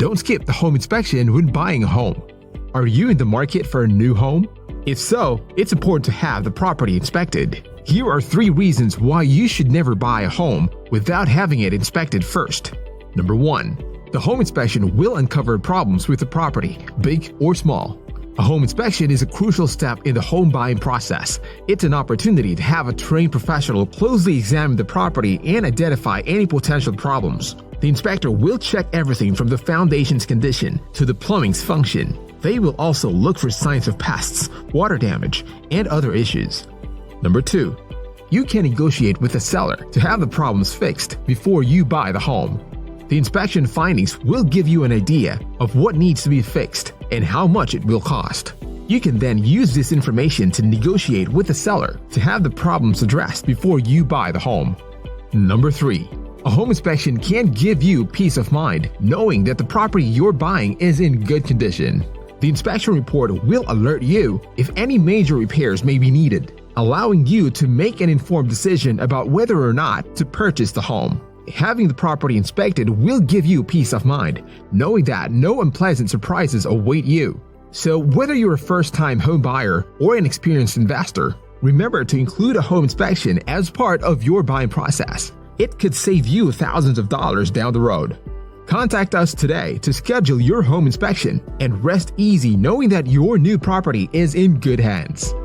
Don't skip the home inspection when buying a home. Are you in the market for a new home? If so, it's important to have the property inspected. Here are 3 reasons why you should never buy a home without having it inspected first. Number 1. The home inspection will uncover problems with the property, big or small. A home inspection is a crucial step in the home buying process. It's an opportunity to have a trained professional closely examine the property and identify any potential problems. The inspector will check everything from the foundation's condition to the plumbing's function. They will also look for signs of pests, water damage, and other issues. Number 2. You can negotiate with the seller to have the problems fixed before you buy the home. The inspection findings will give you an idea of what needs to be fixed and how much it will cost. You can then use this information to negotiate with the seller to have the problems addressed before you buy the home. Number 3. A home inspection can give you peace of mind knowing that the property you're buying is in good condition. The inspection report will alert you if any major repairs may be needed, allowing you to make an informed decision about whether or not to purchase the home. Having the property inspected will give you peace of mind, knowing that no unpleasant surprises await you. So whether you're a first-time home buyer or an experienced investor, remember to include a home inspection as part of your buying process. It could save you thousands of dollars down the road. Contact us today to schedule your home inspection and rest easy knowing that your new property is in good hands.